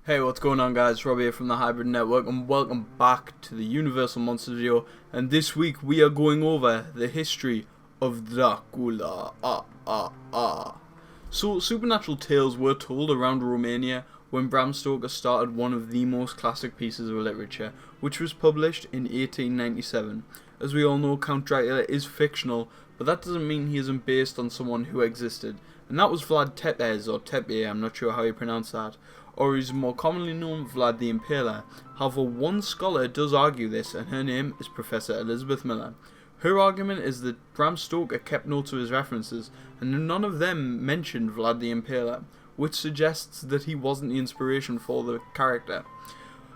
Hey, what's going on, guys? Rob here from the Hybrid Network, and welcome back to the Universal Monsters video. And this week we are going over the history of Dracula. So, supernatural tales were told around Romania when Bram Stoker started one of the most classic pieces of literature, which was published in 1897. As we all know, Count Dracula is fictional, but that doesn't mean he isn't based on someone who existed. And that was Vlad Tepes, or Tepe, I'm not sure how you pronounce that, or is more commonly known Vlad the Impaler. However, one scholar does argue this, and her name is Professor Elizabeth Miller. Her argument is that Bram Stoker kept notes of his references, and none of them mentioned Vlad the Impaler, which suggests that he wasn't the inspiration for the character.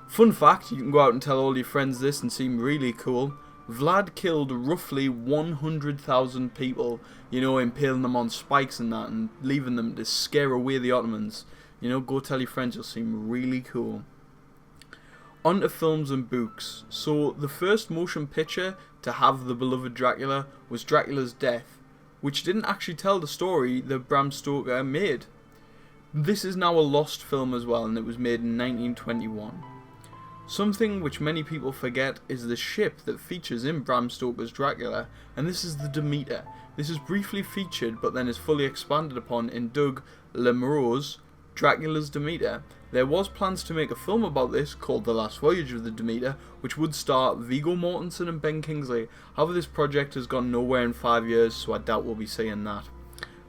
Fun fact, you can go out and tell all your friends this and seem really cool. Vlad killed roughly 100,000 people, impaling them on spikes and that, and leaving them to scare away the Ottomans. Go tell your friends, you'll seem really cool. On to films and books. So, the first motion picture to have the beloved Dracula was Dracula's Death, which didn't actually tell the story that Bram Stoker made. This is now a lost film as well, and it was made in 1921. Something which many people forget is the ship that features in Bram Stoker's Dracula, and this is the Demeter. This is briefly featured, but then is fully expanded upon in Doug L'Amoureux's Dracula's Demeter. There was plans to make a film about this called The Last Voyage of the Demeter, which would star Viggo Mortensen and Ben Kingsley. However, this project has gone nowhere in 5 years, so I doubt we'll be seeing that.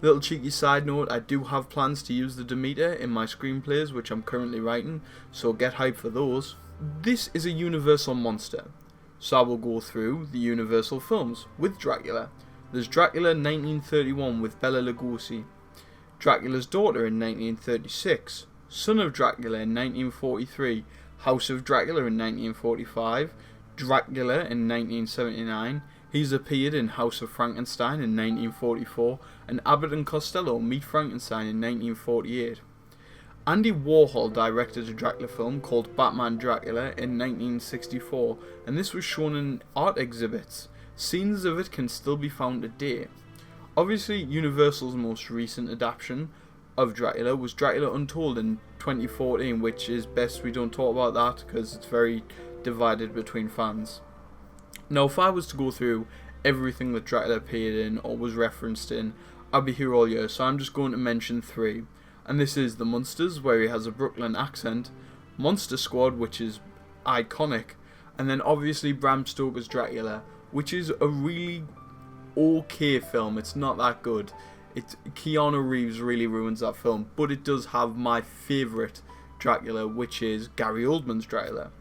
Little cheeky side note, I do have plans to use the Demeter in my screenplays, which I'm currently writing, so get hyped for those. This is a Universal monster, so I will go through the Universal films with Dracula. There's Dracula 1931 with Bela Lugosi, Dracula's Daughter in 1936, Son of Dracula in 1943, House of Dracula in 1945, Dracula in 1979, he's appeared in House of Frankenstein in 1944, and Abbott and Costello Meet Frankenstein in 1948. Andy Warhol directed a Dracula film called Batman Dracula in 1964, and this was shown in art exhibits. Scenes of it can still be found today. Obviously, Universal's most recent adaptation of Dracula was Dracula Untold in 2014, which is best we don't talk about that because it's very divided between fans. Now, if I was to go through everything that Dracula appeared in or was referenced in, I'd be here all year, so I'm just going to mention three. And this is The Munsters, where he has a Brooklyn accent, Monster Squad, which is iconic, and then obviously Bram Stoker's Dracula, which is a really okay film. It's not that good. Keanu Reeves really ruins that film, but it does have my favourite Dracula, which is Gary Oldman's Dracula.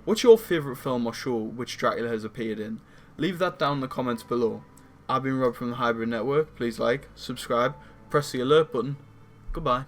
What's your favourite film or show which Dracula has appeared in? Leave that down in the comments below. I've been Rob from the Hybrid Network. Please like, subscribe, press the alert button. Goodbye.